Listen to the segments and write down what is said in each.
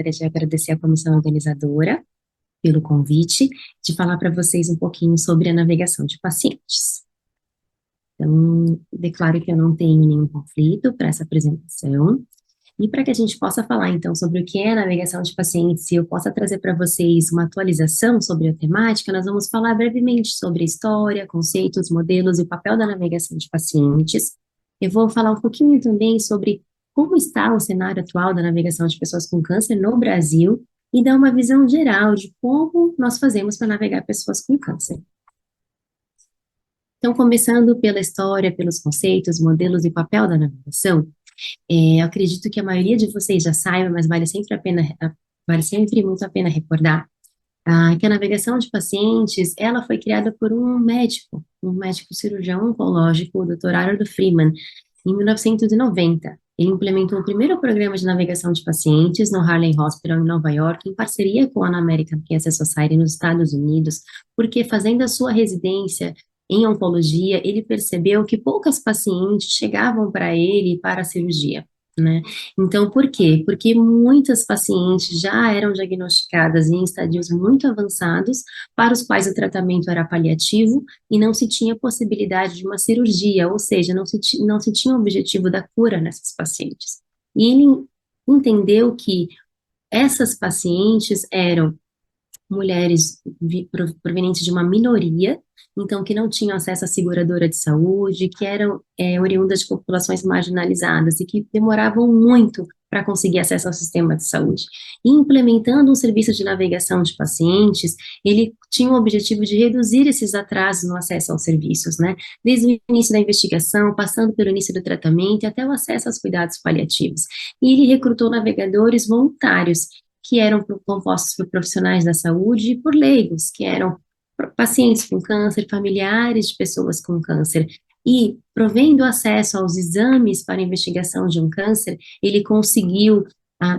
gostaria de agradecer a comissão organizadora pelo convite, de falar para vocês um pouquinho sobre a navegação de pacientes. Então, declaro que eu não tenho nenhum conflito para essa apresentação, e para que a gente possa falar, então, sobre o que é a navegação de pacientes, e eu possa trazer para vocês uma atualização sobre a temática, nós vamos falar brevemente sobre a história, conceitos, modelos e o papel da navegação de pacientes. Eu vou falar um pouquinho também sobre como está o cenário atual da navegação de pessoas com câncer no Brasil, e dar uma visão geral de como nós fazemos para navegar pessoas com câncer. Então, começando pela história, pelos conceitos, modelos e papel da navegação, eu acredito que a maioria de vocês já saiba, mas vale sempre muito a pena recordar, que a navegação de pacientes, ela foi criada por um médico cirurgião oncológico, o Dr. Harold Freeman, em 1990. Ele implementou o primeiro programa de navegação de pacientes no Harlem Hospital, em Nova York, em parceria com a American Cancer Society nos Estados Unidos, porque fazendo a sua residência em oncologia, ele percebeu que poucas pacientes chegavam para ele para a cirurgia, né? Então, por quê? Porque muitas pacientes já eram diagnosticadas em estadios muito avançados, para os quais o tratamento era paliativo e não se tinha possibilidade de uma cirurgia, ou seja, não se tinha o objetivo da cura nessas pacientes. E ele entendeu que essas pacientes eram mulheres provenientes de uma minoria, então que não tinham acesso à seguradora de saúde, que eram oriundas de populações marginalizadas e que demoravam muito para conseguir acesso ao sistema de saúde. E implementando um serviço de navegação de pacientes, ele tinha o objetivo de reduzir esses atrasos no acesso aos serviços, né? Desde o início da investigação, passando pelo início do tratamento e até o acesso aos cuidados paliativos. E ele recrutou navegadores voluntários, que eram compostos por profissionais da saúde e por leigos, que eram pacientes com câncer, familiares de pessoas com câncer. E, provendo acesso aos exames para investigação de um câncer, ele conseguiu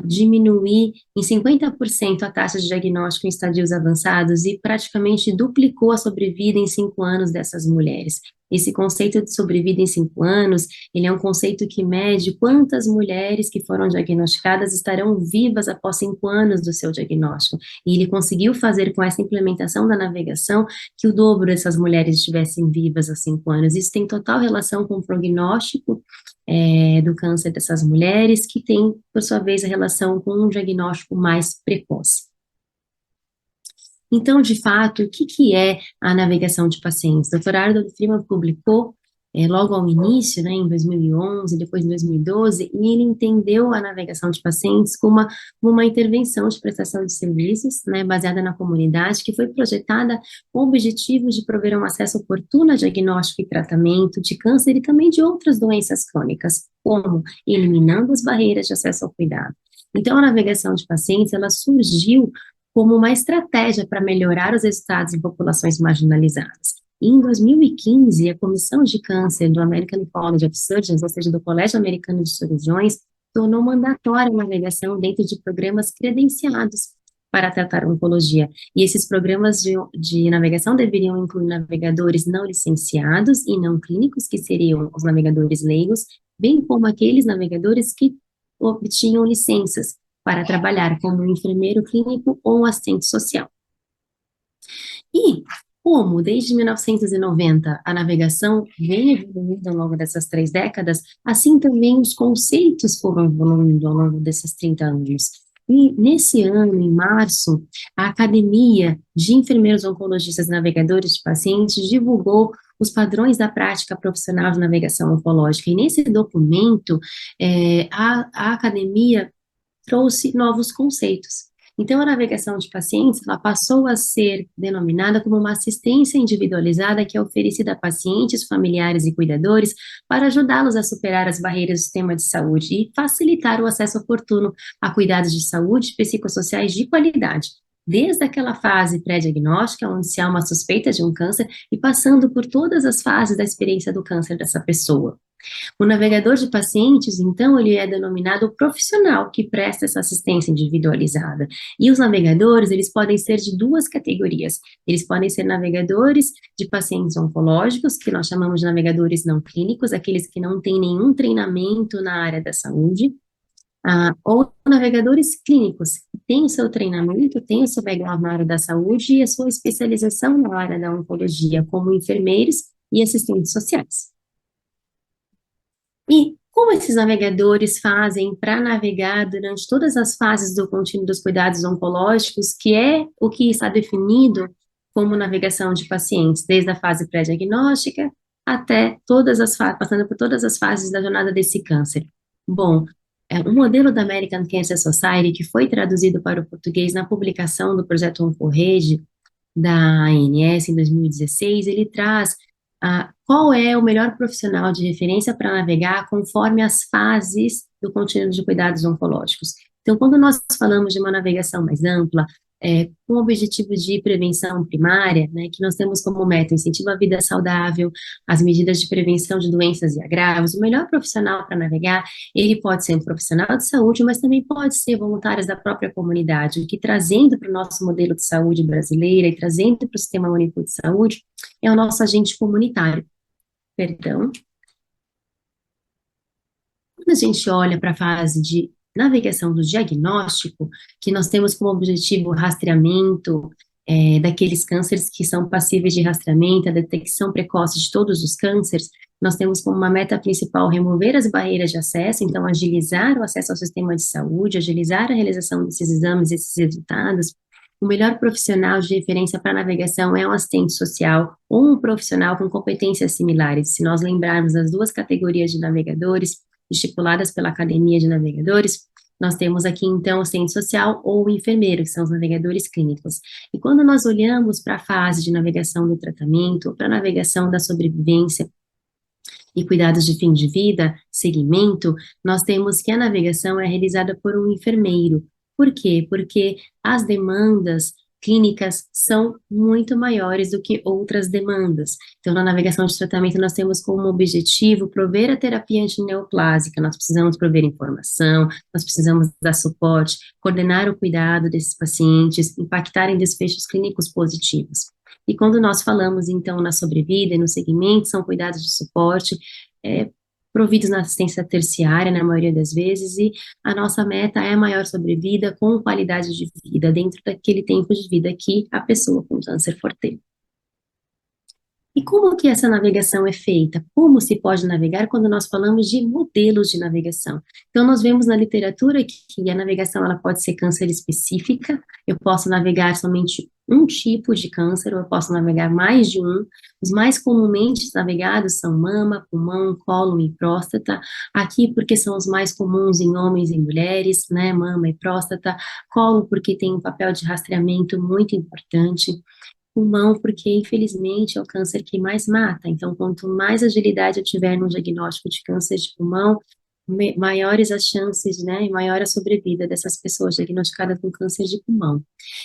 diminuir em 50% a taxa de diagnóstico em estadios avançados e praticamente duplicou a sobrevida em 5 anos dessas mulheres. Esse conceito de sobrevida em 5 anos, ele é um conceito que mede quantas mulheres que foram diagnosticadas estarão vivas após 5 anos do seu diagnóstico. E ele conseguiu fazer com essa implementação da navegação que o dobro dessas mulheres estivessem vivas há 5 anos. Isso tem total relação com o prognóstico do câncer dessas mulheres, que tem, por sua vez, a relação com um diagnóstico mais precoce. Então, de fato, o que é a navegação de pacientes? O Dr. Harold Freeman publicou logo ao início, né, em 2011, depois em 2012, e ele entendeu a navegação de pacientes como uma intervenção de prestação de serviços, né, baseada na comunidade, que foi projetada com o objetivo de prover um acesso oportuno a diagnóstico e tratamento de câncer e também de outras doenças crônicas, como eliminando as barreiras de acesso ao cuidado. Então, a navegação de pacientes, ela surgiu como uma estratégia para melhorar os resultados em populações marginalizadas. Em 2015, a Comissão de Câncer do American College of Surgeons, ou seja, do Colégio Americano de Cirurgiões, tornou mandatória a navegação dentro de programas credenciados para tratar oncologia. E esses programas de navegação deveriam incluir navegadores não licenciados e não clínicos, que seriam os navegadores leigos, bem como aqueles navegadores que obtinham licenças para trabalhar como um enfermeiro clínico ou um assistente social. E como, desde 1990, a navegação vem evoluindo ao longo dessas 3 décadas, assim também os conceitos foram evoluindo ao longo desses 30 anos. E nesse ano, em março, a Academia de Enfermeiros Oncologistas e Navegadores de Pacientes divulgou os padrões da prática profissional de navegação oncológica. E nesse documento, a academia trouxe novos conceitos. Então, a navegação de pacientes, ela passou a ser denominada como uma assistência individualizada que é oferecida a pacientes, familiares e cuidadores para ajudá-los a superar as barreiras do sistema de saúde e facilitar o acesso oportuno a cuidados de saúde psicossociais de qualidade, desde aquela fase pré-diagnóstica, onde se há uma suspeita de um câncer, e passando por todas as fases da experiência do câncer dessa pessoa. O navegador de pacientes, então, ele é denominado o profissional que presta essa assistência individualizada. E os navegadores, eles podem ser de 2 categorias. Eles podem ser navegadores de pacientes oncológicos, que nós chamamos de navegadores não clínicos, aqueles que não têm nenhum treinamento na área da saúde, ou navegadores clínicos, tem o seu treinamento, tem o seu background na área da saúde e a sua especialização na área da oncologia, como enfermeiros e assistentes sociais. E como esses navegadores fazem para navegar durante todas as fases do contínuo dos cuidados oncológicos, que é o que está definido como navegação de pacientes, desde a fase pré-diagnóstica até todas as passando por todas as fases da jornada desse câncer. Bom, o modelo da American Cancer Society, que foi traduzido para o português na publicação do projeto OncoRede, da ANS em 2016, ele traz qual é o melhor profissional de referência para navegar conforme as fases do contínuo de cuidados oncológicos. Então, quando nós falamos de uma navegação mais ampla, com o objetivo de prevenção primária, né, que nós temos como meta incentivo à vida saudável, as medidas de prevenção de doenças e agravos, o melhor profissional para navegar, ele pode ser um profissional de saúde, mas também pode ser voluntários da própria comunidade, o que trazendo para o nosso modelo de saúde brasileira e trazendo para o Sistema Único de Saúde, é o nosso agente comunitário. Perdão. Quando a gente olha para a fase de navegação do diagnóstico, que nós temos como objetivo o rastreamento daqueles cânceres que são passíveis de rastreamento, a detecção precoce de todos os cânceres, nós temos como uma meta principal remover as barreiras de acesso, então agilizar o acesso ao sistema de saúde, agilizar a realização desses exames, esses resultados. O melhor profissional de referência para navegação é um assistente social ou um profissional com competências similares. Se nós lembrarmos das duas categorias de navegadores estipuladas pela Academia de Navegadores, nós temos aqui, então, o assistente social ou o enfermeiro, que são os navegadores clínicos. E quando nós olhamos para a fase de navegação do tratamento, para a navegação da sobrevivência e cuidados de fim de vida, segmento, nós temos que a navegação é realizada por um enfermeiro. Por quê? Porque as demandas clínicas são muito maiores do que outras demandas. Então, na navegação de tratamento, nós temos como objetivo prover a terapia antineoplásica, nós precisamos prover informação, nós precisamos dar suporte, coordenar o cuidado desses pacientes, impactar em desfechos clínicos positivos. E quando nós falamos, então, na sobrevida e no segmento, são cuidados de suporte, providos na assistência terciária, na maioria das vezes, e a nossa meta é a maior sobrevida com qualidade de vida, dentro daquele tempo de vida que a pessoa com câncer for ter. E como que essa navegação é feita? Como se pode navegar quando nós falamos de modelos de navegação? Então, nós vemos na literatura que a navegação ela pode ser câncer específica, eu posso navegar somente um tipo de câncer, ou eu posso navegar mais de um. Os mais comumente navegados são mama, pulmão, cólon e próstata, aqui porque são os mais comuns em homens e mulheres, né, mama e próstata, cólon porque tem um papel de rastreamento muito importante, pulmão, porque infelizmente é o câncer que mais mata. Então, quanto mais agilidade eu tiver no diagnóstico de câncer de pulmão, maiores as chances, né, e maior a sobrevida dessas pessoas diagnosticadas com câncer de pulmão.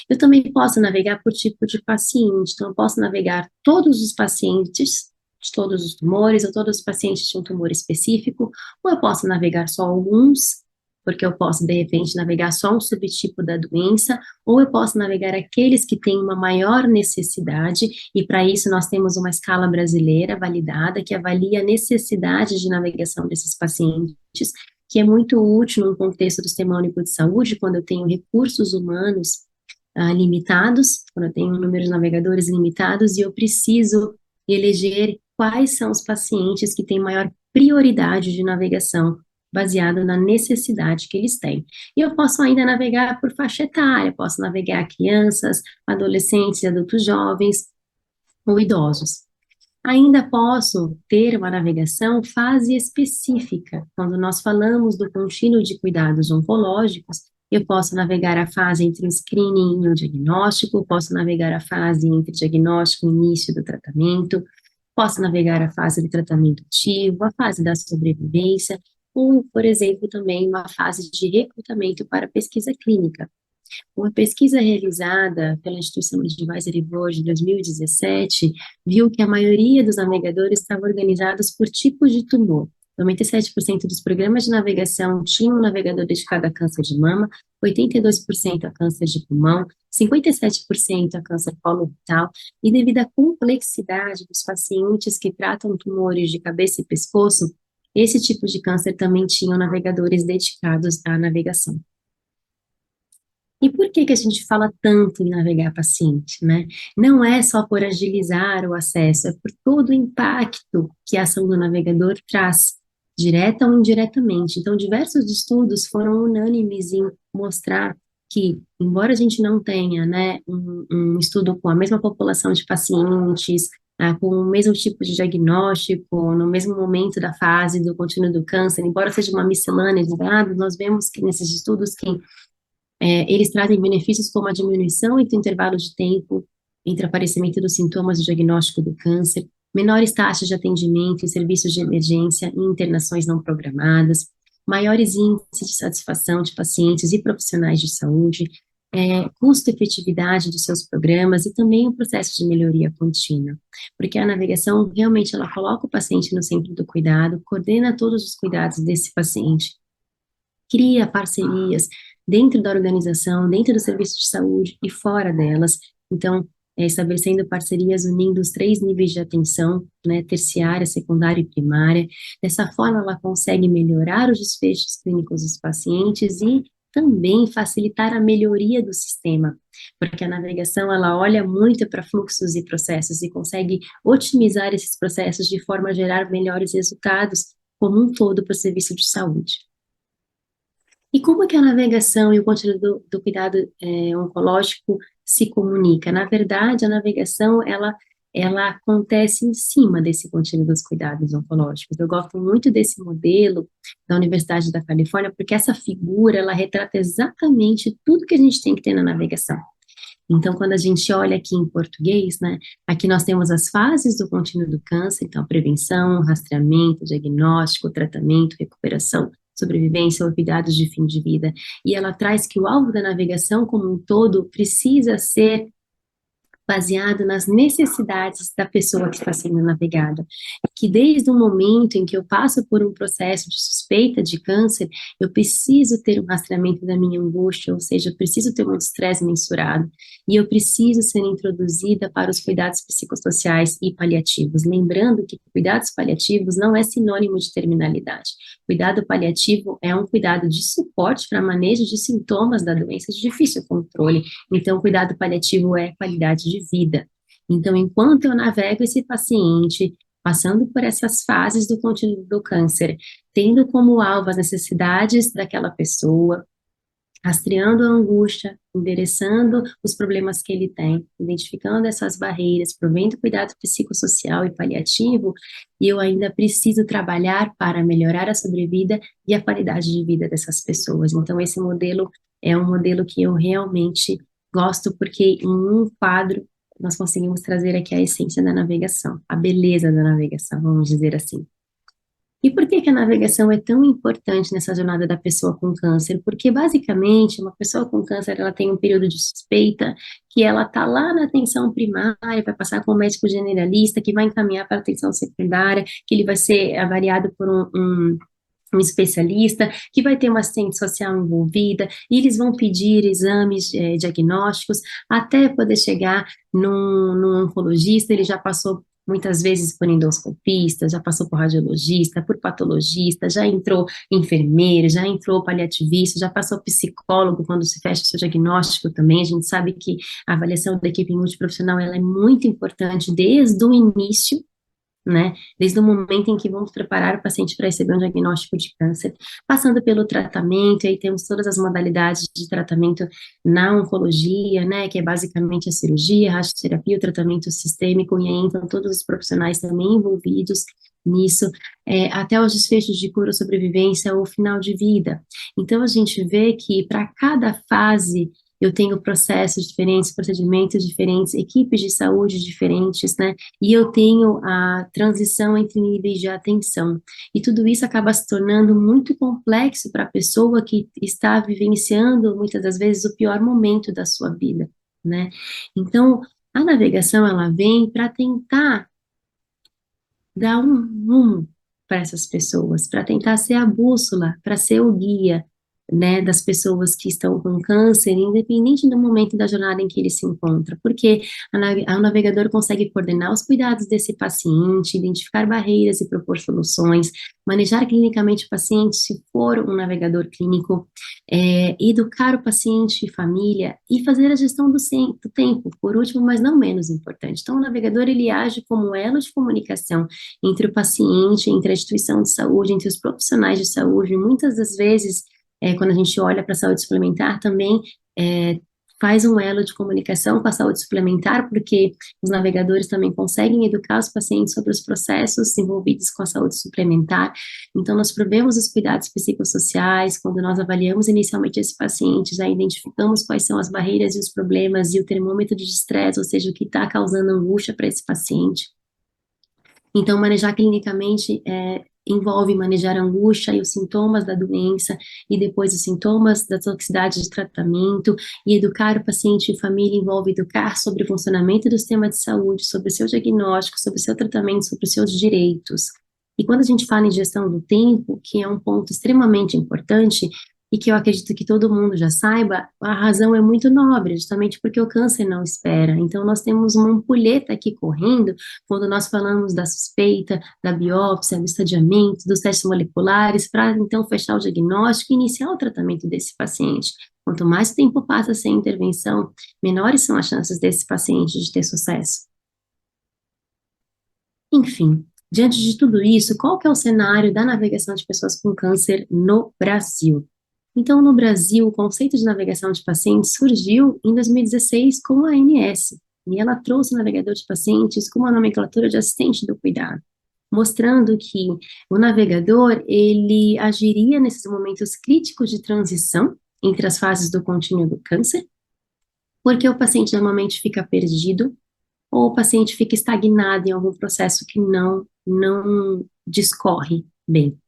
Eu também posso navegar por tipo de paciente, então eu posso navegar todos os pacientes de todos os tumores, ou todos os pacientes de um tumor específico, ou eu posso navegar só alguns, porque eu posso, de repente, navegar só um subtipo da doença, ou eu posso navegar aqueles que têm uma maior necessidade, e para isso nós temos uma escala brasileira validada, que avalia a necessidade de navegação desses pacientes, que é muito útil no contexto do Sistema Único de Saúde, quando eu tenho recursos humanos limitados, quando eu tenho um número de navegadores limitados, e eu preciso eleger quais são os pacientes que têm maior prioridade de navegação, baseado na necessidade que eles têm. E eu posso ainda navegar por faixa etária, posso navegar crianças, adolescentes, adultos jovens ou idosos. Ainda posso ter uma navegação fase específica. Quando nós falamos do contínuo de cuidados oncológicos, eu posso navegar a fase entre o screening e o diagnóstico, posso navegar a fase entre diagnóstico e início do tratamento, posso navegar a fase de tratamento ativo, a fase da sobrevivência, ou, por exemplo, também uma fase de recrutamento para pesquisa clínica. Uma pesquisa realizada pela Instituição Advisory Board de 2017 viu que a maioria dos navegadores estava organizados por tipos de tumor. 97% dos programas de navegação tinham um navegador dedicado a câncer de mama, 82% a câncer de pulmão, 57% a câncer coloretal, e devido à complexidade dos pacientes que tratam tumores de cabeça e pescoço, esse tipo de câncer também tinham navegadores dedicados à navegação. E por que que a gente fala tanto em navegar paciente, né? Não é só por agilizar o acesso, é por todo o impacto que a ação do navegador traz, direta ou indiretamente. Então, diversos estudos foram unânimes em mostrar que, embora a gente não tenha, né, um estudo com a mesma população de pacientes, com o mesmo tipo de diagnóstico, no mesmo momento da fase do contínuo do câncer, embora seja uma miscelânea de dados, nós vemos que nesses estudos que eles trazem benefícios como a diminuição entre o intervalo de tempo entre aparecimento dos sintomas do diagnóstico do câncer, menores taxas de atendimento em serviços de emergência e internações não programadas, maiores índices de satisfação de pacientes e profissionais de saúde, custo-efetividade dos seus programas e também o processo de melhoria contínua. Porque a navegação realmente ela coloca o paciente no centro do cuidado, coordena todos os cuidados desse paciente, cria parcerias dentro da organização, dentro do serviço de saúde e fora delas. Então, estabelecendo parcerias unindo os três níveis de atenção, né, terciária, secundária e primária. Dessa forma, ela consegue melhorar os desfechos clínicos dos pacientes e também facilitar a melhoria do sistema, porque a navegação, ela olha muito para fluxos e processos e consegue otimizar esses processos de forma a gerar melhores resultados como um todo para o serviço de saúde. E como é que a navegação e o conteúdo do cuidado oncológico se comunica? Na verdade, a navegação, ela acontece em cima desse contínuo dos cuidados oncológicos. Eu gosto muito desse modelo da Universidade da Califórnia, porque essa figura, ela retrata exatamente tudo que a gente tem que ter na navegação. Então, quando a gente olha aqui em português, né, aqui nós temos as fases do contínuo do câncer, então, prevenção, rastreamento, diagnóstico, tratamento, recuperação, sobrevivência ou cuidados de fim de vida. E ela traz que o alvo da navegação como um todo precisa ser baseado nas necessidades da pessoa que está sendo navegada. Que desde o momento em que eu passo por um processo de suspeita de câncer, eu preciso ter um rastreamento da minha angústia, ou seja, eu preciso ter um estresse mensurado, e eu preciso ser introduzida para os cuidados psicossociais e paliativos. Lembrando que cuidados paliativos não é sinônimo de terminalidade. Cuidado paliativo é um cuidado de suporte para manejo de sintomas da doença de difícil controle. Então, cuidado paliativo é qualidade de vida. Então, enquanto eu navego esse paciente, passando por essas fases do contínuo do câncer, tendo como alvo as necessidades daquela pessoa, rastreando a angústia, endereçando os problemas que ele tem, identificando essas barreiras, provendo cuidado psicossocial e paliativo, e eu ainda preciso trabalhar para melhorar a sobrevida e a qualidade de vida dessas pessoas. Então, esse modelo é um modelo que eu realmente gosto, porque em um quadro nós conseguimos trazer aqui a essência da navegação, a beleza da navegação, vamos dizer assim. E por que que a navegação é tão importante nessa jornada da pessoa com câncer? Porque, basicamente, uma pessoa com câncer, ela tem um período de suspeita, que ela está lá na atenção primária, vai passar com o médico generalista, que vai encaminhar para a atenção secundária, que ele vai ser avaliado por um especialista, que vai ter uma assistente social envolvida, e eles vão pedir exames diagnósticos, até poder chegar num oncologista. Ele já passou muitas vezes por endoscopista, já passou por radiologista, por patologista, já entrou enfermeira, já entrou paliativista, já passou psicólogo quando se fecha o seu diagnóstico também. A gente sabe que a avaliação da equipe multiprofissional, ela é muito importante desde o início, né? Desde o momento em que vamos preparar o paciente para receber um diagnóstico de câncer, passando pelo tratamento, e aí temos todas as modalidades de tratamento na oncologia, né? Que é basicamente a cirurgia, a radioterapia, o tratamento sistêmico, e aí entram todos os profissionais também envolvidos nisso, até os desfechos de cura, sobrevivência ou final de vida. Então, a gente vê que para cada fase eu tenho processos diferentes, procedimentos diferentes, equipes de saúde diferentes, né? E eu tenho a transição entre níveis de atenção. E tudo isso acaba se tornando muito complexo para a pessoa que está vivenciando, muitas das vezes, o pior momento da sua vida, né? Então, a navegação, ela vem para tentar dar um rumo para essas pessoas, para tentar ser a bússola, para ser o guia, né, das pessoas que estão com câncer, independente do momento da jornada em que ele se encontra, porque o navegador consegue coordenar os cuidados desse paciente, identificar barreiras e propor soluções, manejar clinicamente o paciente, se for um navegador clínico, educar o paciente e família, e fazer a gestão do tempo, por último, mas não menos importante. Então, o navegador, ele age como elo de comunicação entre o paciente, entre a instituição de saúde, entre os profissionais de saúde, muitas das vezes, quando a gente olha para a saúde suplementar, também faz um elo de comunicação com a saúde suplementar, porque os navegadores também conseguem educar os pacientes sobre os processos envolvidos com a saúde suplementar. Então, nós provemos os cuidados psicossociais, quando nós avaliamos inicialmente esse paciente, já identificamos quais são as barreiras e os problemas e o termômetro de estresse, ou seja, o que está causando angústia para esse paciente. Então, manejar clinicamente envolve manejar a angústia e os sintomas da doença, e depois os sintomas da toxicidade de tratamento, e educar o paciente e família envolve educar sobre o funcionamento do sistema de saúde, sobre o seu diagnóstico, sobre o seu tratamento, sobre os seus direitos. E quando a gente fala em gestão do tempo, que é um ponto extremamente importante, e que eu acredito que todo mundo já saiba, a razão é muito nobre, justamente porque o câncer não espera. Então, nós temos uma ampulheta aqui correndo, quando nós falamos da suspeita, da biópsia, do estadiamento, dos testes moleculares, para então fechar o diagnóstico e iniciar o tratamento desse paciente. Quanto mais tempo passa sem intervenção, menores são as chances desse paciente de ter sucesso. Enfim, diante de tudo isso, qual que é o cenário da navegação de pessoas com câncer no Brasil? Então, no Brasil, o conceito de navegação de pacientes surgiu em 2016 com a ANS, e ela trouxe o navegador de pacientes com uma nomenclatura de assistente do cuidado, mostrando que o navegador, ele agiria nesses momentos críticos de transição entre as fases do contínuo do câncer, porque o paciente normalmente fica perdido, ou o paciente fica estagnado em algum processo que não discorre bem.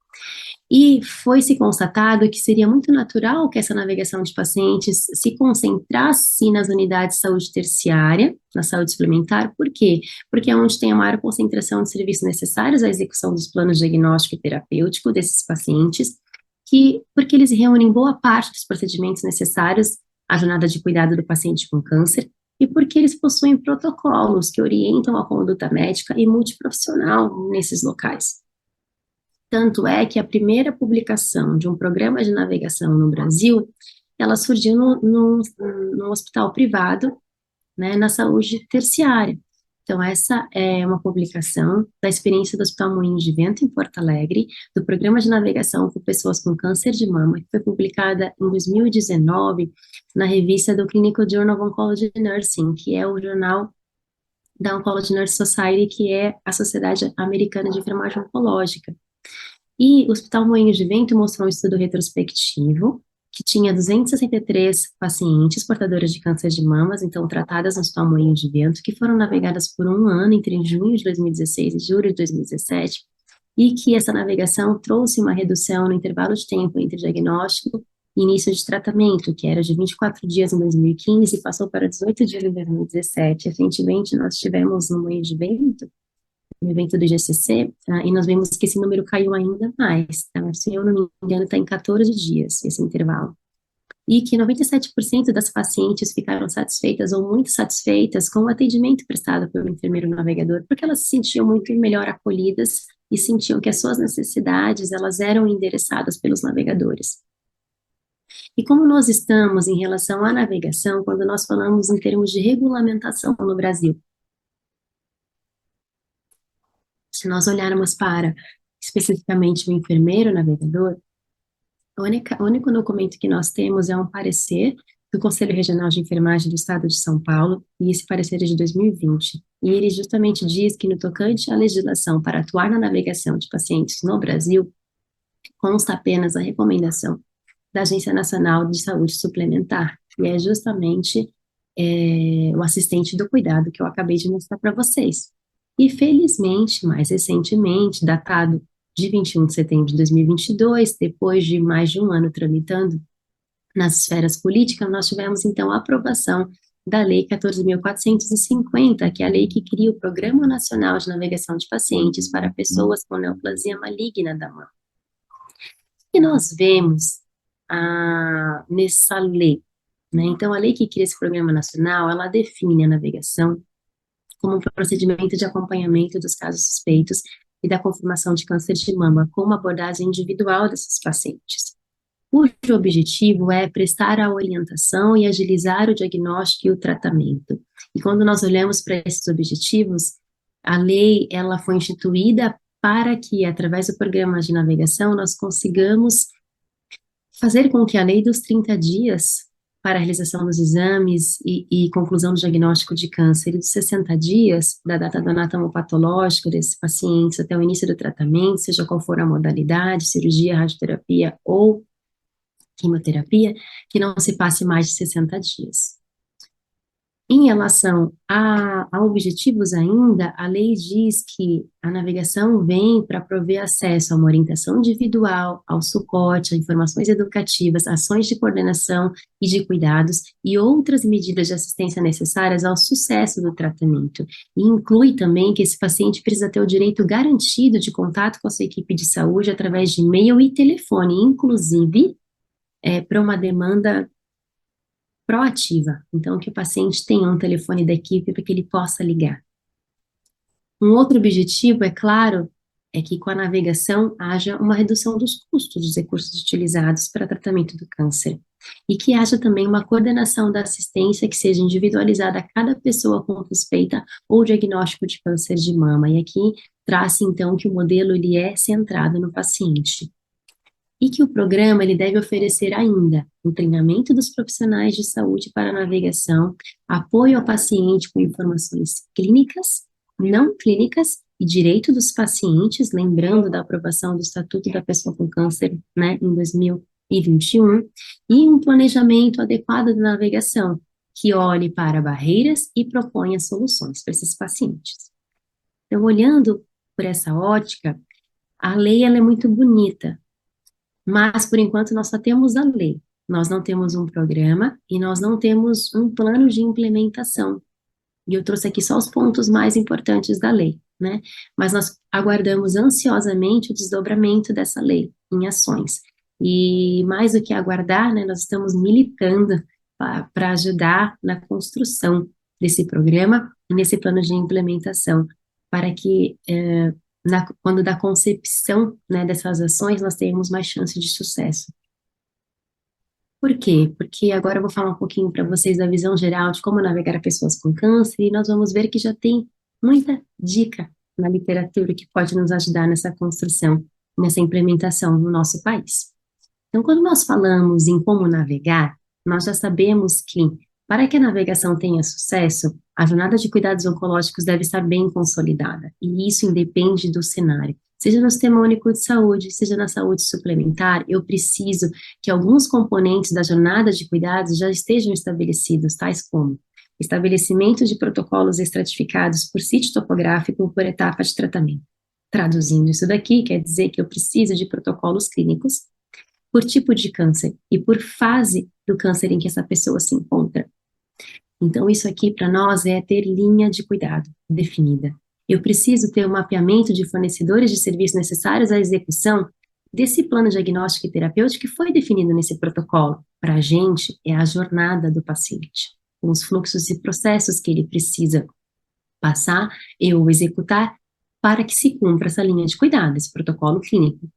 E foi se constatado que seria muito natural que essa navegação de pacientes se concentrasse nas unidades de saúde terciária, na saúde suplementar. Por quê? Porque é onde tem a maior concentração de serviços necessários à execução dos planos diagnóstico e terapêutico desses pacientes, porque eles reúnem boa parte dos procedimentos necessários à jornada de cuidado do paciente com câncer, e porque eles possuem protocolos que orientam a conduta médica e multiprofissional nesses locais. Tanto é que a primeira publicação de um programa de navegação no Brasil, ela surgiu no hospital privado, né, na saúde terciária. Então, essa é uma publicação da experiência do Hospital Moinhos de Vento, em Porto Alegre, do programa de navegação com pessoas com câncer de mama, que foi publicada em 2019 na revista do Clinical Journal of Oncology Nursing, que é o jornal da Oncology Nurse Society, que é a Sociedade Americana de Enfermagem Oncológica. E o Hospital Moinhos de Vento mostrou um estudo retrospectivo que tinha 263 pacientes portadoras de câncer de mamas, então tratadas no Hospital Moinhos de Vento, que foram navegadas por um ano, entre junho de 2016 e julho de 2017, e que essa navegação trouxe uma redução no intervalo de tempo entre diagnóstico e início de tratamento, que era de 24 dias em 2015 e passou para 18 dias em 2017. Recentemente, nós tivemos no Moinhos de Vento no evento do GCC, e nós vemos que esse número caiu ainda mais, tá? Se eu não me engano, está em 14 dias, esse intervalo. E que 97% das pacientes ficaram satisfeitas ou muito satisfeitas com o atendimento prestado pelo enfermeiro navegador, porque elas se sentiam muito melhor acolhidas e sentiam que as suas necessidades, elas eram endereçadas pelos navegadores. E como nós estamos em relação à navegação, quando nós falamos em termos de regulamentação no Brasil? Se nós olharmos para especificamente o enfermeiro navegador, o único documento que nós temos é um parecer do Conselho Regional de Enfermagem do Estado de São Paulo, e esse parecer é de 2020. E ele justamente diz que, no tocante à legislação para atuar na navegação de pacientes no Brasil, consta apenas a recomendação da Agência Nacional de Saúde Suplementar, que é justamente o assistente do cuidado que eu acabei de mostrar para vocês. E, felizmente, mais recentemente, datado de 21 de setembro de 2022, depois de mais de um ano tramitando nas esferas políticas, nós tivemos, então, a aprovação da Lei 14.450, que é a lei que cria o Programa Nacional de Navegação de Pacientes para pessoas com neoplasia maligna da mama. E nós vemos nessa lei, né? Então, a lei que cria esse programa nacional, ela define a navegação como um procedimento de acompanhamento dos casos suspeitos e da confirmação de câncer de mama, com uma abordagem individual desses pacientes, cujo objetivo é prestar a orientação e agilizar o diagnóstico e o tratamento. E quando nós olhamos para esses objetivos, a lei ela foi instituída para que, através do programa de navegação, nós consigamos fazer com que a lei dos 30 dias para a realização dos exames e conclusão do diagnóstico de câncer e dos 60 dias da data do anatomopatológico desse paciente até o início do tratamento, seja qual for a modalidade, cirurgia, radioterapia ou quimioterapia, que não se passe mais de 60 dias. Em relação a objetivos ainda, a lei diz que a navegação vem para prover acesso a uma orientação individual, ao suporte, a informações educativas, ações de coordenação e de cuidados e outras medidas de assistência necessárias ao sucesso do tratamento. E inclui também que esse paciente precisa ter o direito garantido de contato com a sua equipe de saúde através de e-mail e telefone, inclusive para uma demanda proativa, então que o paciente tenha um telefone da equipe para que ele possa ligar. Um outro objetivo, é claro, é que com a navegação haja uma redução dos custos dos recursos utilizados para tratamento do câncer e que haja também uma coordenação da assistência que seja individualizada a cada pessoa com suspeita ou diagnóstico de câncer de mama. E aqui traz então que o modelo ele é centrado no paciente. E que o programa ele deve oferecer ainda o treinamento dos profissionais de saúde para a navegação, apoio ao paciente com informações clínicas, não clínicas e direito dos pacientes, lembrando da aprovação do Estatuto da Pessoa com Câncer, né, em 2021, e um planejamento adequado da navegação, que olhe para barreiras e proponha soluções para esses pacientes. Então, olhando por essa ótica, a lei ela é muito bonita, mas, por enquanto, nós só temos a lei. Nós não temos um programa e nós não temos um plano de implementação. E eu trouxe aqui só os pontos mais importantes da lei, né? Mas nós aguardamos ansiosamente o desdobramento dessa lei em ações. E mais do que aguardar, né, nós estamos militando para ajudar na construção desse programa e nesse plano de implementação, para que quando da concepção, né, dessas ações, nós tenhamos mais chance de sucesso. Por quê? Porque agora eu vou falar um pouquinho para vocês da visão geral de como navegar pessoas com câncer, e nós vamos ver que já tem muita dica na literatura que pode nos ajudar nessa construção, nessa implementação no nosso país. Então, quando nós falamos em como navegar, nós já sabemos que, para que a navegação tenha sucesso, a jornada de cuidados oncológicos deve estar bem consolidada, e isso independe do cenário. Seja no Sistema Único de Saúde, seja na saúde suplementar, eu preciso que alguns componentes da jornada de cuidados já estejam estabelecidos, tais como estabelecimento de protocolos estratificados por sítio topográfico ou por etapa de tratamento. Traduzindo isso daqui, quer dizer que eu preciso de protocolos clínicos por tipo de câncer e por fase do câncer em que essa pessoa se encontra. Então, isso aqui para nós é ter linha de cuidado definida. Eu preciso ter um mapeamento de fornecedores de serviços necessários à execução desse plano diagnóstico e terapêutico que foi definido nesse protocolo. Para a gente, é a jornada do paciente, com os fluxos e processos que ele precisa passar ou executar para que se cumpra essa linha de cuidado, esse protocolo clínico.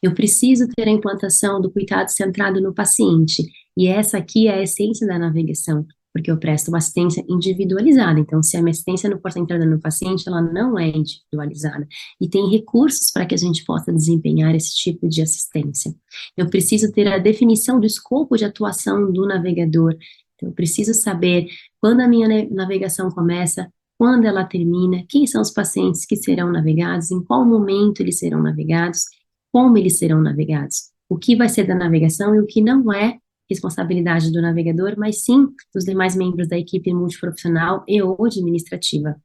Eu preciso ter a implantação do cuidado centrado no paciente, e essa aqui é a essência da navegação, porque eu presto uma assistência individualizada. Então, se a minha assistência não for centrada no paciente, ela não é individualizada. E tem recursos para que a gente possa desempenhar esse tipo de assistência. Eu preciso ter a definição do escopo de atuação do navegador. Então, eu preciso saber quando a minha navegação começa, quando ela termina, quem são os pacientes que serão navegados, em qual momento eles serão navegados, como eles serão navegados, o que vai ser da navegação e o que não é responsabilidade do navegador, mas sim dos demais membros da equipe multiprofissional e ou administrativa.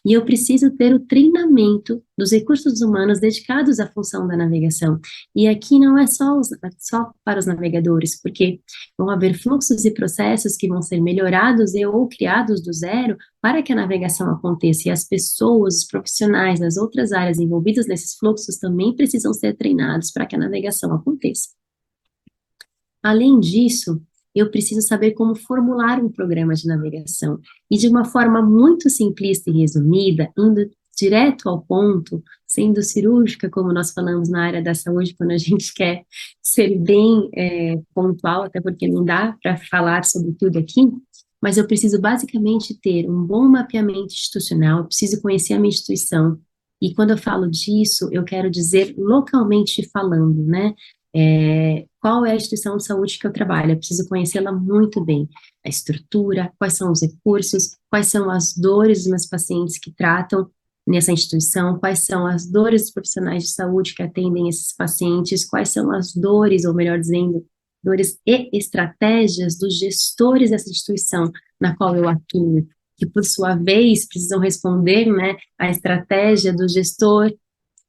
E eu preciso ter o treinamento dos recursos humanos dedicados à função da navegação. E aqui não é só para os navegadores, porque vão haver fluxos e processos que vão ser melhorados e ou criados do zero para que a navegação aconteça. E as pessoas, os profissionais das outras áreas envolvidas nesses fluxos também precisam ser treinados para que a navegação aconteça. Além disso, eu preciso saber como formular um programa de navegação e de uma forma muito simplista e resumida, indo direto ao ponto, sendo cirúrgica, como nós falamos na área da saúde, quando a gente quer ser bem pontual, até porque não dá para falar sobre tudo aqui, mas eu preciso basicamente ter um bom mapeamento institucional, eu preciso conhecer a minha instituição, e quando eu falo disso, eu quero dizer localmente falando, né? Qual é a instituição de saúde que eu trabalho? Eu preciso conhecê-la muito bem, a estrutura, quais são os recursos, quais são as dores dos meus pacientes que tratam nessa instituição, quais são as dores dos profissionais de saúde que atendem esses pacientes, quais são as dores, ou melhor dizendo, dores e estratégias dos gestores dessa instituição na qual eu atuo, que por sua vez precisam responder, né, à estratégia do gestor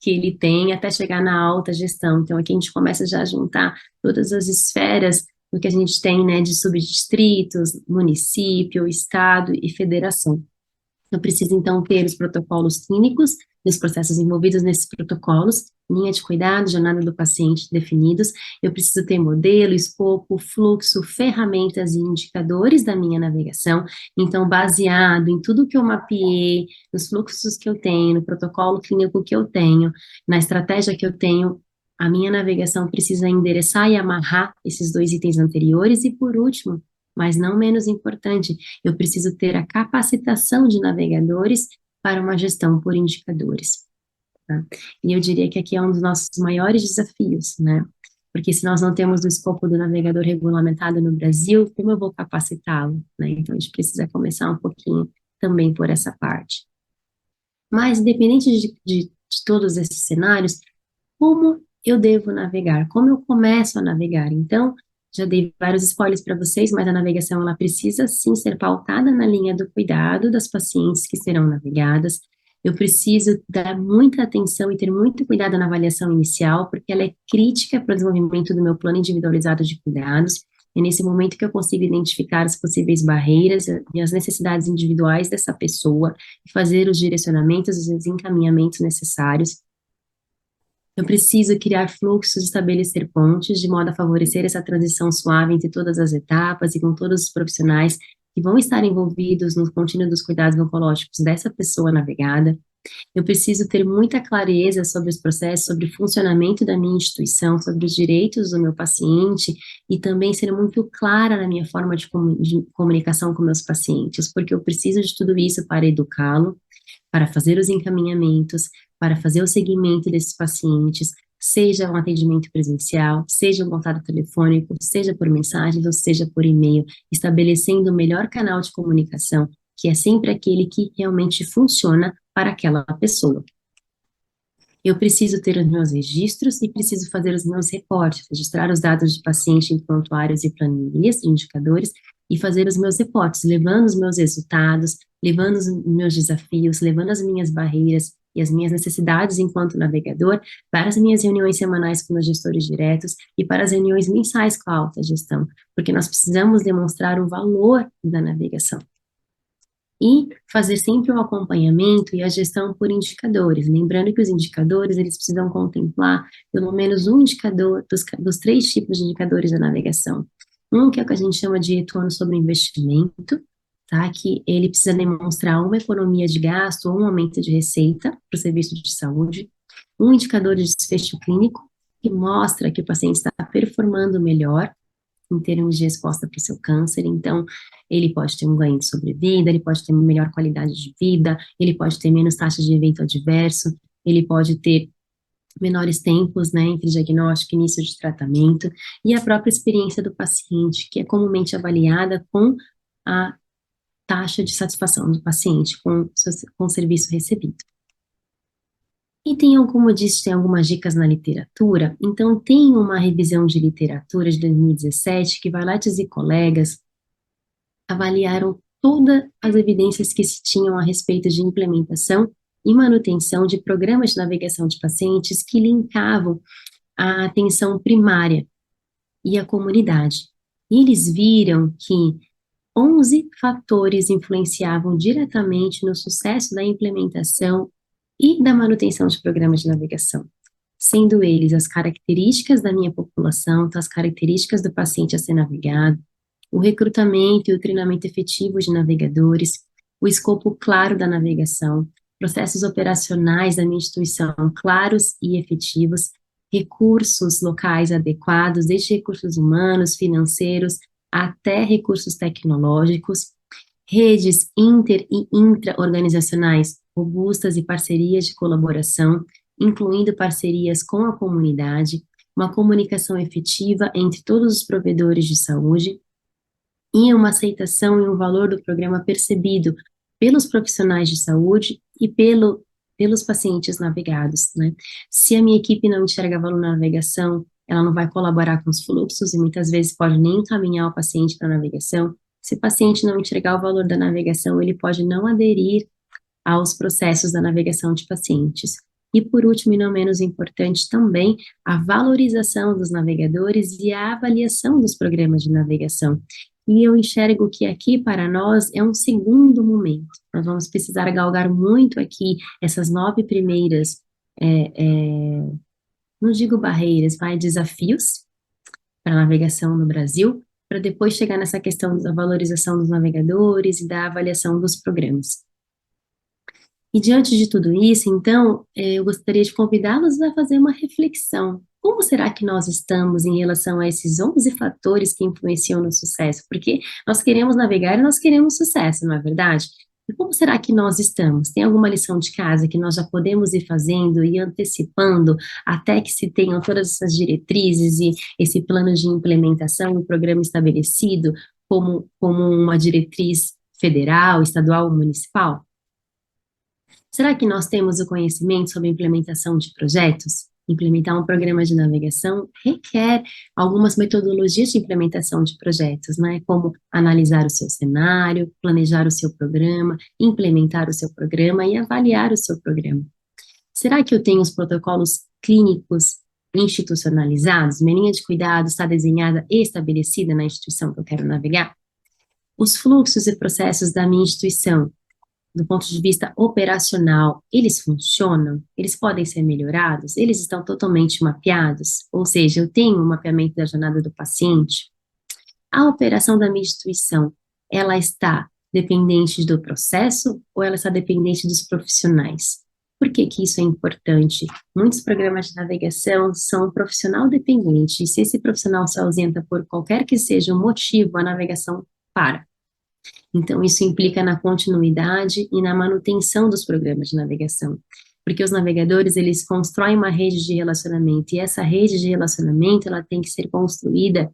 que ele tem até chegar na alta gestão. Então, aqui a gente começa já a juntar todas as esferas do que a gente tem, né, de subdistritos, município, estado e federação. Eu preciso, então, ter os protocolos clínicos, os processos envolvidos nesses protocolos, linha de cuidado, jornada do paciente definidos. Eu preciso ter modelo, escopo, fluxo, ferramentas e indicadores da minha navegação. Então, baseado em tudo que eu mapeei, nos fluxos que eu tenho, no protocolo clínico que eu tenho, na estratégia que eu tenho, a minha navegação precisa endereçar e amarrar esses dois itens anteriores. E, por último, mas não menos importante, eu preciso ter a capacitação de navegadores para uma gestão por indicadores, tá? E eu diria que aqui é um dos nossos maiores desafios, né? Porque se nós não temos o escopo do navegador regulamentado no Brasil, como eu vou capacitá-lo, né? Então, a gente precisa começar um pouquinho também por essa parte. Mas, independente de todos esses cenários, como eu devo navegar? Como eu começo a navegar? Então, já dei vários spoilers para vocês, mas a navegação ela precisa sim ser pautada na linha do cuidado das pacientes que serão navegadas. Eu preciso dar muita atenção e ter muito cuidado na avaliação inicial, porque ela é crítica para o desenvolvimento do meu plano individualizado de cuidados. É nesse momento que eu consigo identificar as possíveis barreiras e as necessidades individuais dessa pessoa e fazer os direcionamentos e os encaminhamentos necessários. Eu preciso criar fluxos, estabelecer pontes, de modo a favorecer essa transição suave entre todas as etapas e com todos os profissionais que vão estar envolvidos no contínuo dos cuidados oncológicos dessa pessoa navegada. Eu preciso ter muita clareza sobre os processos, sobre o funcionamento da minha instituição, sobre os direitos do meu paciente e também ser muito clara na minha forma de comunicação com meus pacientes, porque eu preciso de tudo isso para educá-lo, para fazer os encaminhamentos, para fazer o seguimento desses pacientes, seja um atendimento presencial, seja um contato telefônico, seja por mensagem ou seja por e-mail, estabelecendo o melhor canal de comunicação, que é sempre aquele que realmente funciona para aquela pessoa. Eu preciso ter os meus registros e preciso fazer os meus reportes, registrar os dados de paciente em prontuários e planilhas de indicadores e fazer os meus reportes, levando os meus resultados, levando os meus desafios, levando as minhas barreiras e as minhas necessidades enquanto navegador para as minhas reuniões semanais com meus gestores diretos e para as reuniões mensais com a alta gestão, porque nós precisamos demonstrar o valor da navegação e fazer sempre o acompanhamento e a gestão por indicadores. Lembrando que os indicadores, eles precisam contemplar pelo menos um indicador dos três tipos de indicadores da navegação. Um que é o que a gente chama de retorno sobre investimento, tá? Que ele precisa demonstrar uma economia de gasto ou um aumento de receita para o serviço de saúde. Um indicador de desfecho clínico, que mostra que o paciente está performando melhor em termos de resposta para o seu câncer. Então, ele pode ter um ganho de sobrevida, ele pode ter uma melhor qualidade de vida, ele pode ter menos taxa de evento adverso, ele pode ter menores tempos, né, entre diagnóstico e início de tratamento, e a própria experiência do paciente, que é comumente avaliada com a taxa de satisfação do paciente com o serviço recebido. E tem, como eu disse, tem algumas dicas na literatura. Então, tem uma revisão de literatura de 2017 que Valaitis e colegas avaliaram todas as evidências que se tinham a respeito de implementação e manutenção de programas de navegação de pacientes que linkavam a atenção primária e a comunidade. E eles viram que 11 fatores influenciavam diretamente no sucesso da implementação e da manutenção de programas de navegação. sendo eles as características da minha população, então as características do paciente a ser navegado, o recrutamento e o treinamento efetivo de navegadores, o escopo claro da navegação, processos operacionais da minha instituição claros e efetivos, recursos locais adequados, desde recursos humanos, financeiros, até recursos tecnológicos, redes inter e intra-organizacionais robustas e parcerias de colaboração, incluindo parcerias com a comunidade, uma comunicação efetiva entre todos os provedores de saúde, e uma aceitação e um valor do programa percebido pelos profissionais de saúde e pelos pacientes navegados, né? Se a minha equipe não enxerga valor na navegação, ela não vai colaborar com os fluxos e muitas vezes pode nem encaminhar o paciente para a navegação. Se o paciente não enxergar o valor da navegação, ele pode não aderir aos processos da navegação de pacientes. E por último, e não menos importante também, a valorização dos navegadores e a avaliação dos programas de navegação. E eu enxergo que aqui para nós é um segundo momento. Nós vamos precisar galgar muito aqui essas 9 primeiras, não digo barreiras, mas desafios para a navegação no Brasil, para depois chegar nessa questão da valorização dos navegadores e da avaliação dos programas. E diante de tudo isso, então, eu gostaria de convidá-los a fazer uma reflexão. Como será que nós estamos em relação a esses 11 fatores que influenciam no sucesso? Porque nós queremos navegar e nós queremos sucesso, não é verdade? E como será que nós estamos? Tem alguma lição de casa que nós já podemos ir fazendo e antecipando até que se tenham todas essas diretrizes e esse plano de implementação, o programa estabelecido como uma diretriz federal, estadual ou municipal? Será que nós temos o conhecimento sobre a implementação de projetos? Implementar um programa de navegação requer algumas metodologias de implementação de projetos, né? Como analisar o seu cenário, planejar o seu programa, implementar o seu programa e avaliar o seu programa. Será que eu tenho os protocolos clínicos institucionalizados? Minha linha de cuidado está desenhada e estabelecida na instituição que eu quero navegar? Os fluxos e processos da minha instituição do ponto de vista operacional, eles funcionam? Eles podem ser melhorados? Eles estão totalmente mapeados? Ou seja, eu tenho um mapeamento da jornada do paciente? A operação da minha instituição, ela está dependente do processo ou ela está dependente dos profissionais? Por que que isso é importante? Muitos programas de navegação são profissional dependente, e se esse profissional se ausenta por qualquer que seja o motivo, a navegação para. Então, isso implica na continuidade e na manutenção dos programas de navegação, porque os navegadores, eles constroem uma rede de relacionamento, e essa rede de relacionamento, ela tem que ser construída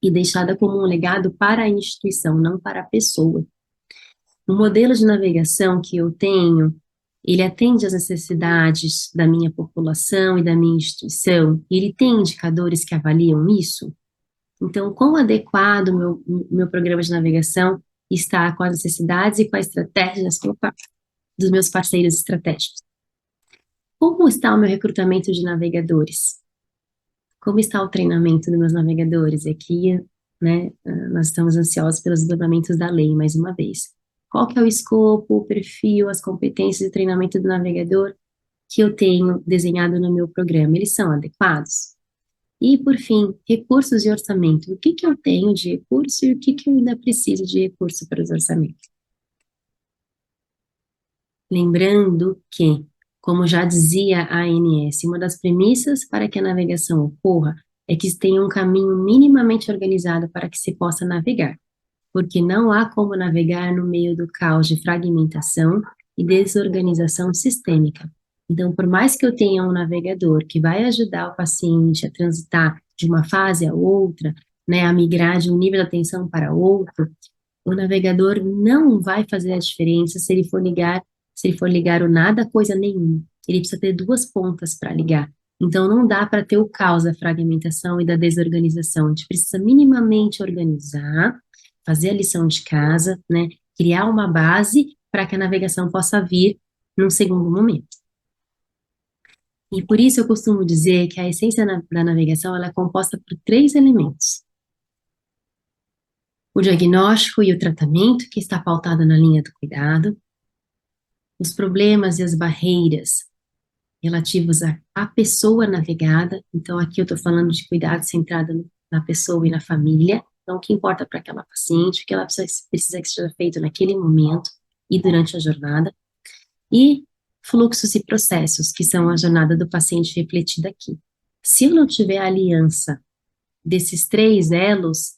e deixada como um legado para a instituição, não para a pessoa. O modelo de navegação que eu tenho, ele atende às necessidades da minha população e da minha instituição, e ele tem indicadores que avaliam isso? Então, quão adequado o meu programa de navegação está com as necessidades e com a estratégia dos meus parceiros estratégicos? Como está o meu recrutamento de navegadores? Como está o treinamento dos meus navegadores? Aqui, né, nós estamos ansiosos pelos desdobramentos da lei, mais uma vez. Qual que é o escopo, o perfil, as competências de treinamento do navegador que eu tenho desenhado no meu programa? Eles são adequados? E, por fim, recursos e orçamento. O que que eu tenho de recurso e o que que eu ainda preciso de recurso para os orçamentos? Lembrando que, como já dizia a ANS, uma das premissas para que a navegação ocorra é que se tenha um caminho minimamente organizado para que se possa navegar, porque não há como navegar no meio do caos de fragmentação e desorganização sistêmica. Então, por mais que eu tenha um navegador que vai ajudar o paciente a transitar de uma fase a outra, né, a migrar de um nível de atenção para outro, o navegador não vai fazer a diferença se ele for ligar o nada a coisa nenhuma. Ele precisa ter duas pontas para ligar. Então, não dá para ter o caos da fragmentação e da desorganização. A gente precisa minimamente organizar, fazer a lição de casa, né? Criar uma base para que a navegação possa vir num segundo momento. E por isso eu costumo dizer que a essência da navegação ela é composta por 3 elementos: o diagnóstico e o tratamento, que está pautado na linha do cuidado, os problemas e as barreiras relativos à pessoa navegada. Então, aqui eu estou falando de cuidado centrado na pessoa e na família. Então, o que importa para aquela paciente, o que ela precisa que seja feito naquele momento e durante a jornada. E fluxos e processos, que são a jornada do paciente refletida aqui. Se eu não tiver a aliança desses três elos,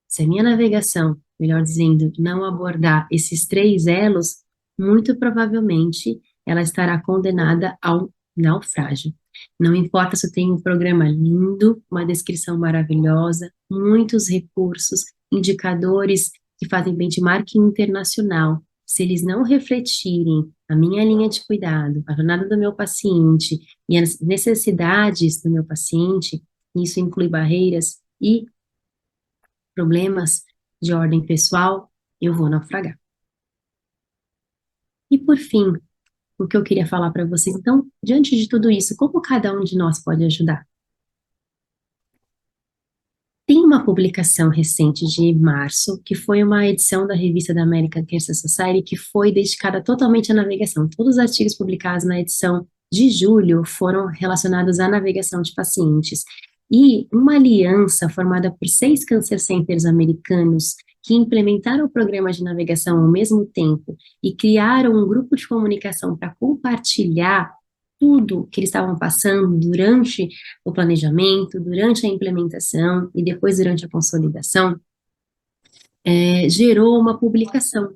se a minha navegação, melhor dizendo, não abordar esses três elos, muito provavelmente ela estará condenada ao naufrágio. Não importa se eu tenho um programa lindo, uma descrição maravilhosa, muitos recursos, indicadores que fazem benchmarking internacional, se eles não refletirem a minha linha de cuidado, a jornada do meu paciente e as necessidades do meu paciente, isso inclui barreiras e problemas de ordem pessoal, eu vou naufragar. E por fim, o que eu queria falar para vocês, então, diante de tudo isso, como cada um de nós pode ajudar? Tem uma publicação recente de março, que foi uma edição da revista da American Cancer Society, que foi dedicada totalmente à navegação. Todos os artigos publicados na edição de julho foram relacionados à navegação de pacientes. E uma aliança formada por 6 cancer centers americanos que implementaram o programa de navegação ao mesmo tempo e criaram um grupo de comunicação para compartilhar tudo que eles estavam passando durante o planejamento, durante a implementação e depois durante a consolidação, gerou uma publicação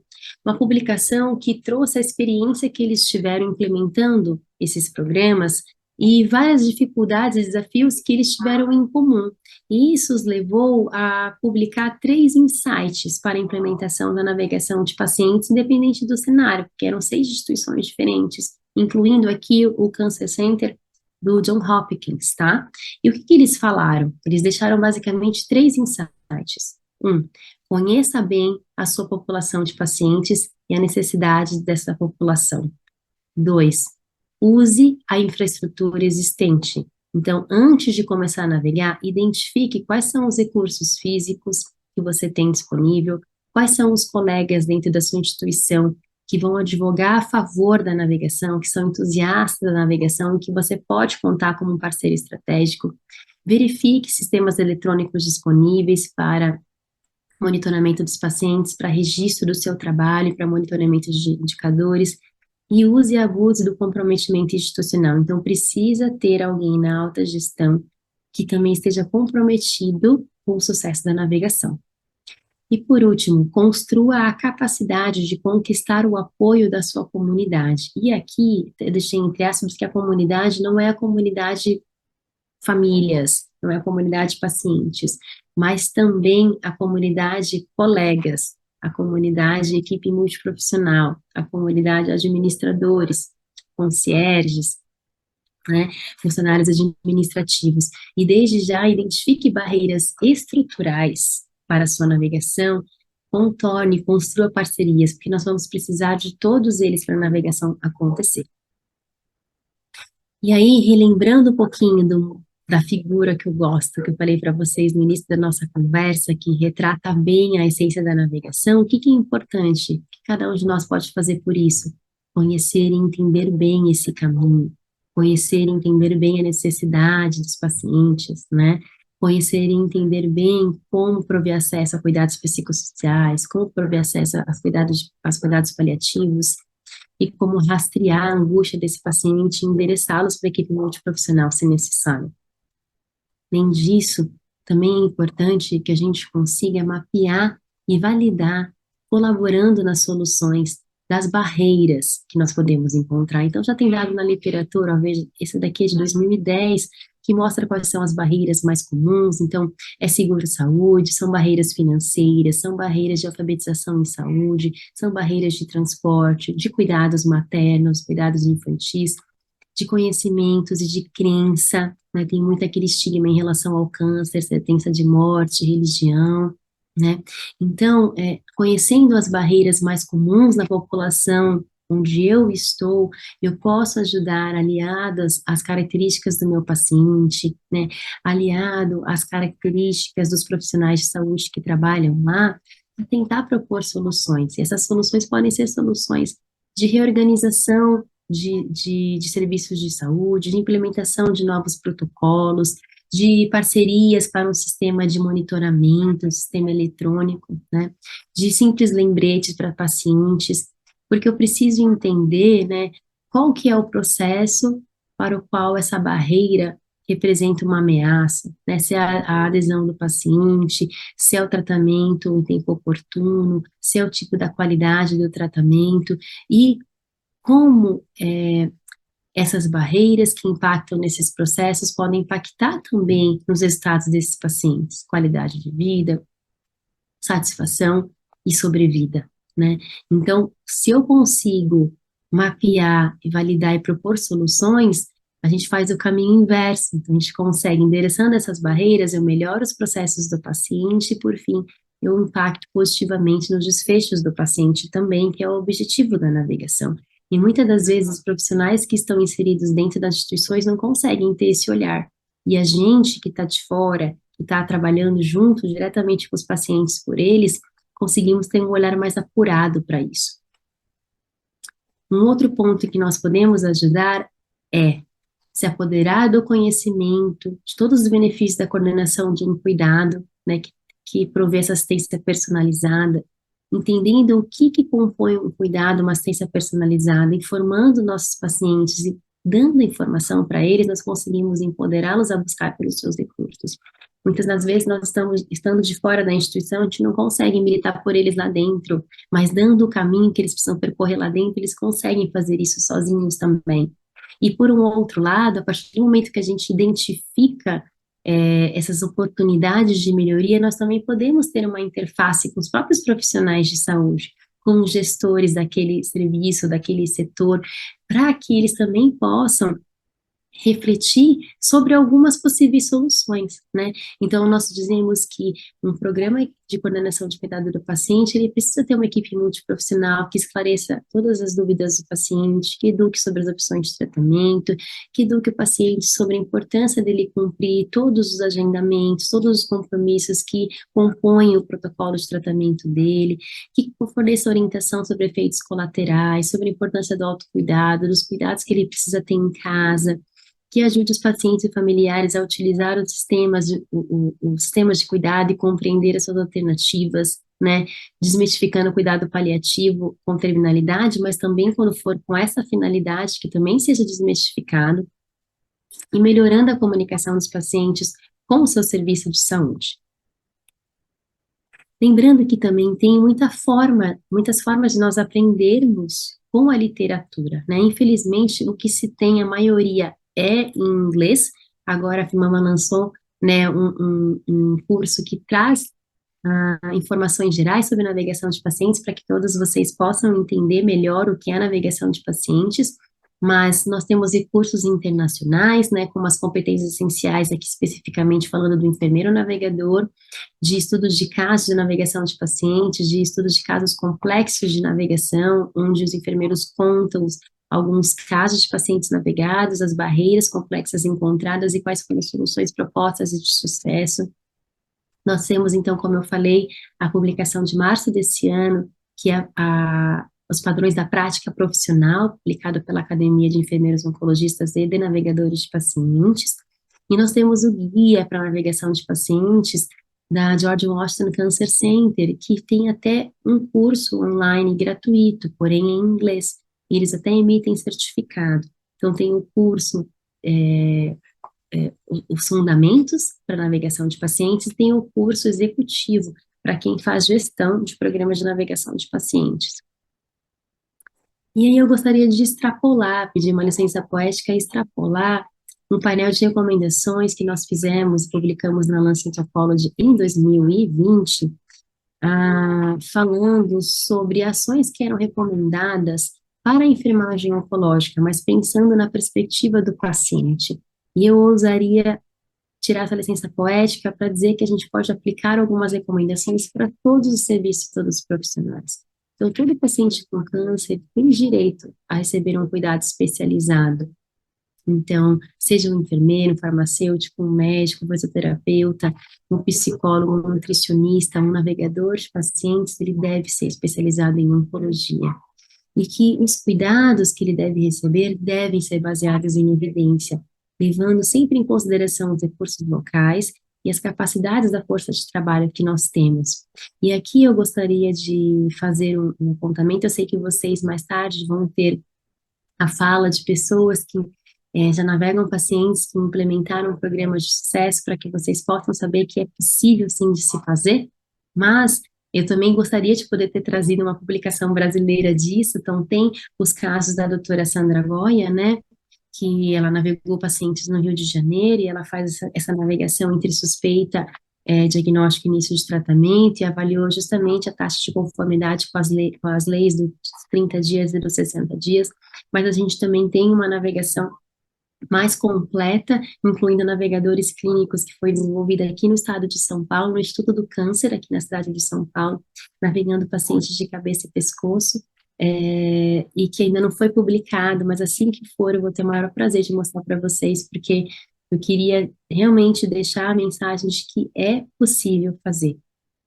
que trouxe a experiência que eles tiveram implementando esses programas e várias dificuldades e desafios que eles tiveram em comum. E isso os levou a publicar 3 insights para a implementação da navegação de pacientes, independente do cenário, porque eram 6 instituições diferentes, incluindo aqui o Cancer Center do John Hopkins, tá? E o que que eles falaram? Eles deixaram basicamente 3 insights. Conheça bem a sua população de pacientes e a necessidade dessa população. 2, use a infraestrutura existente. Então, antes de começar a navegar, identifique quais são os recursos físicos que você tem disponível, quais são os colegas dentro da sua instituição que vão advogar a favor da navegação, que são entusiastas da navegação e que você pode contar como um parceiro estratégico. Verifique sistemas eletrônicos disponíveis para monitoramento dos pacientes, para registro do seu trabalho, para monitoramento de indicadores, e use e abuse do comprometimento institucional. Então, precisa ter alguém na alta gestão que também esteja comprometido com o sucesso da navegação. E, por último, construa a capacidade de conquistar o apoio da sua comunidade. E aqui, eu deixei entre aspas que a comunidade não é a comunidade famílias, não é a comunidade pacientes, mas também a comunidade colegas, a comunidade equipe multiprofissional, a comunidade administradores, concierges, né, funcionários administrativos. E desde já identifique barreiras estruturais para a sua navegação, contorne, construa parcerias, porque nós vamos precisar de todos eles para a navegação acontecer. E aí, relembrando um pouquinho da figura que eu gosto, que eu falei para vocês no início da nossa conversa, que retrata bem a essência da navegação, o que que é importante? O que cada um de nós pode fazer por isso? Conhecer e entender bem esse caminho, conhecer e entender bem a necessidade dos pacientes, né? Conhecer e entender bem como prover acesso a cuidados psicossociais, como prover acesso aos cuidados paliativos, e como rastrear a angústia desse paciente e endereçá-los para a equipe multiprofissional, se necessário. Além disso, também é importante que a gente consiga mapear e validar, colaborando nas soluções das barreiras que nós podemos encontrar. Então, já tem dado na literatura, veja, esse daqui é de 2010, que mostra quais são as barreiras mais comuns. Então, é seguro-saúde, são barreiras financeiras, são barreiras de alfabetização em saúde, são barreiras de transporte, de cuidados maternos, cuidados infantis, de conhecimentos e de crença, né? Tem muito aquele estigma em relação ao câncer, sentença de morte, religião, né? Então, conhecendo as barreiras mais comuns na população onde eu estou, eu posso ajudar, aliadas às características do meu paciente, né? Aliado às características dos profissionais de saúde que trabalham lá, a tentar propor soluções. E essas soluções podem ser soluções de reorganização de serviços de saúde, de implementação de novos protocolos, de parcerias para um sistema de monitoramento, um sistema eletrônico, né, de simples lembretes para pacientes, porque eu preciso entender, né, qual que é o processo para o qual essa barreira representa uma ameaça, né, se é a adesão do paciente, se é o tratamento em tempo oportuno, se é o tipo da qualidade do tratamento, e como essas barreiras que impactam nesses processos podem impactar também nos resultados desses pacientes, qualidade de vida, satisfação e sobrevida, né? Então, se eu consigo mapear e validar e propor soluções, a gente faz o caminho inverso. Então, a gente consegue, endereçando essas barreiras, eu melhoro os processos do paciente e, por fim, eu impacto positivamente nos desfechos do paciente também, que é o objetivo da navegação. E muitas das vezes os profissionais que estão inseridos dentro das instituições não conseguem ter esse olhar. E a gente que está de fora, que está trabalhando junto diretamente com os pacientes por eles, conseguimos ter um olhar mais apurado para isso. Um outro ponto que nós podemos ajudar é se apoderar do conhecimento, de todos os benefícios da coordenação de um cuidado, né, que provê essa assistência personalizada, entendendo o que compõe um cuidado, uma assistência personalizada, informando nossos pacientes e dando informação para eles, nós conseguimos empoderá-los a buscar pelos seus recursos. Muitas das vezes nós estando de fora da instituição, a gente não consegue militar por eles lá dentro, mas dando o caminho que eles precisam percorrer lá dentro, eles conseguem fazer isso sozinhos também. E por um outro lado, a partir do momento que a gente identifica essas oportunidades de melhoria, nós também podemos ter uma interface com os próprios profissionais de saúde, com os gestores daquele serviço, daquele setor, para que eles também possam refletir sobre algumas possíveis soluções, né? Então, nós dizemos que um programa de coordenação de cuidado do paciente, ele precisa ter uma equipe multiprofissional que esclareça todas as dúvidas do paciente, que eduque sobre as opções de tratamento, que eduque o paciente sobre a importância dele cumprir todos os agendamentos, todos os compromissos que compõem o protocolo de tratamento dele, que forneça orientação sobre efeitos colaterais, sobre a importância do autocuidado, dos cuidados que ele precisa ter em casa, que ajude os pacientes e familiares a utilizar os sistemas de cuidado e compreender as suas alternativas, né, desmistificando o cuidado paliativo com terminalidade, mas também quando for com essa finalidade, que também seja desmistificado, e melhorando a comunicação dos pacientes com o seu serviço de saúde. Lembrando que também tem muitas formas de nós aprendermos com a literatura, né? Infelizmente, o que se tem, a maioria é em inglês. Agora a Firmama lançou, né, um curso que traz informações gerais sobre navegação de pacientes para que todos vocês possam entender melhor o que é a navegação de pacientes, mas nós temos recursos internacionais, né, como as competências essenciais, aqui especificamente falando do enfermeiro navegador, de estudos de casos de navegação de pacientes, de estudos de casos complexos de navegação, onde os enfermeiros contam alguns casos de pacientes navegados, as barreiras complexas encontradas e quais foram as soluções propostas e de sucesso. Nós temos, então, como eu falei, a publicação de março desse ano, que é os padrões da prática profissional, publicado pela Academia de Enfermeiros Oncologistas e de Navegadores de Pacientes, e nós temos o Guia para a Navegação de Pacientes, da George Washington Cancer Center, que tem até um curso online gratuito, porém em inglês, e eles até emitem certificado. Então, tem o curso os fundamentos para navegação de pacientes, e tem o curso executivo para quem faz gestão de programas de navegação de pacientes. E aí eu gostaria de extrapolar, pedir uma licença poética e extrapolar um painel de recomendações que nós fizemos e publicamos na Lancet Oncology em 2020, falando sobre ações que eram recomendadas para a enfermagem oncológica, mas pensando na perspectiva do paciente. E eu ousaria tirar essa licença poética para dizer que a gente pode aplicar algumas recomendações para todos os serviços, todos os profissionais. Então, todo paciente com câncer tem direito a receber um cuidado especializado. Então, seja um enfermeiro, um farmacêutico, um médico, um fisioterapeuta, um psicólogo, um nutricionista, um navegador de pacientes, ele deve ser especializado em oncologia. e que os cuidados que ele deve receber devem ser baseados em evidência, levando sempre em consideração os recursos locais e as capacidades da força de trabalho que nós temos. E aqui eu gostaria de fazer um apontamento. Eu sei que vocês mais tarde vão ter a fala de pessoas que já navegam pacientes que implementaram programas de sucesso para que vocês possam saber que é possível sim de se fazer, mas eu também gostaria de poder ter trazido uma publicação brasileira disso. Então tem os casos da doutora Sandra Goya, né, que ela navegou pacientes no Rio de Janeiro e ela faz essa navegação entre suspeita, diagnóstico e início de tratamento e avaliou justamente a taxa de conformidade com as leis dos 30 dias e dos 60 dias, mas a gente também tem uma navegação mais completa, incluindo navegadores clínicos, que foi desenvolvida aqui no estado de São Paulo, no Instituto do Câncer, aqui na cidade de São Paulo, navegando pacientes de cabeça e pescoço, e que ainda não foi publicado, mas assim que for, eu vou ter o maior prazer de mostrar para vocês, porque eu queria realmente deixar a mensagem de que é possível fazer.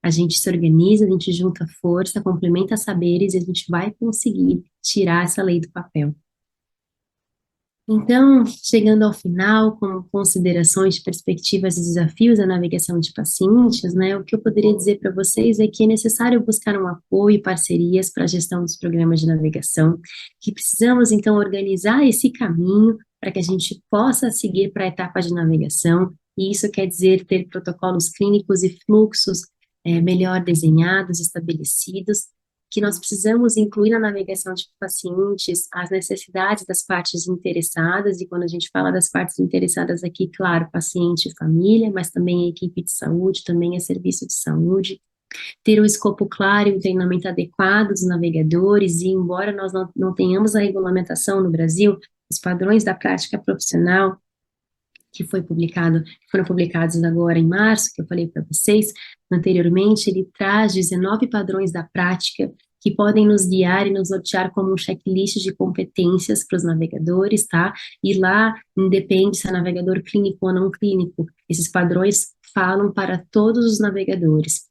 A gente se organiza, a gente junta força, complementa saberes e a gente vai conseguir tirar essa lei do papel. Então, chegando ao final, com considerações, perspectivas e desafios da navegação de pacientes, né, o que eu poderia dizer para vocês é que é necessário buscar um apoio e parcerias para a gestão dos programas de navegação, que precisamos, então, organizar esse caminho para que a gente possa seguir para a etapa de navegação, e isso quer dizer ter protocolos clínicos e fluxos melhor desenhados, estabelecidos, que nós precisamos incluir na navegação de pacientes as necessidades das partes interessadas, e quando a gente fala das partes interessadas aqui, claro, paciente e família, mas também a equipe de saúde, também a serviço de saúde, ter um escopo claro e um treinamento adequado dos navegadores, e embora nós não tenhamos a regulamentação no Brasil, os padrões da prática profissional foram publicados agora em março, que eu falei para vocês anteriormente, ele traz 19 padrões da prática que podem nos guiar e nos nortear como um checklist de competências para os navegadores, tá? E lá independe se é navegador clínico ou não clínico. Esses padrões falam para todos os navegadores.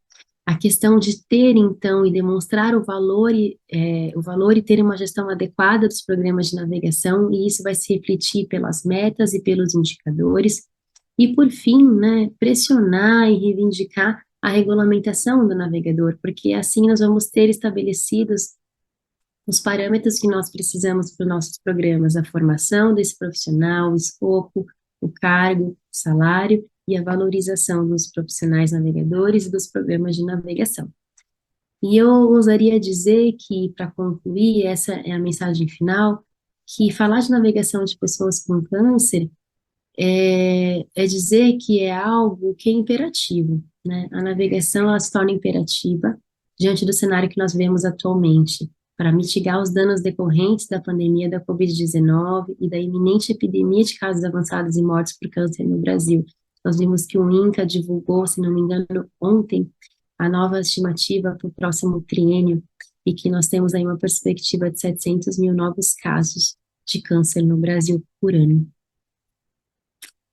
A questão de ter, então, e demonstrar o valor e ter uma gestão adequada dos programas de navegação, e isso vai se refletir pelas metas e pelos indicadores. E, por fim, né, pressionar e reivindicar a regulamentação do navegador, porque assim nós vamos ter estabelecidos os parâmetros que nós precisamos para os nossos programas, a formação desse profissional, o escopo, o cargo, o salário e a valorização dos profissionais navegadores e dos programas de navegação. E eu ousaria dizer que, para concluir, essa é a mensagem final, que falar de navegação de pessoas com câncer é dizer que é algo que é imperativo, né? A navegação, ela se torna imperativa diante do cenário que nós vemos atualmente, para mitigar os danos decorrentes da pandemia da Covid-19 e da iminente epidemia de casos avançados e mortes por câncer no Brasil. Nós vimos que o INCA divulgou, se não me engano, ontem, a nova estimativa para o próximo triênio, e que nós temos aí uma perspectiva de 700 mil novos casos de câncer no Brasil por ano.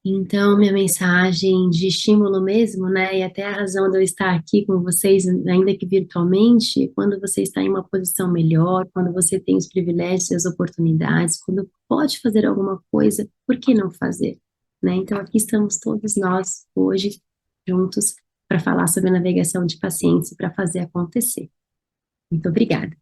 Então, minha mensagem de estímulo mesmo, né, e até a razão de eu estar aqui com vocês, ainda que virtualmente, quando você está em uma posição melhor, quando você tem os privilégios e as oportunidades, quando pode fazer alguma coisa, por que não fazer? Né? Então, aqui estamos todos nós, hoje, juntos, para falar sobre a navegação de pacientes e para fazer acontecer. Muito obrigada.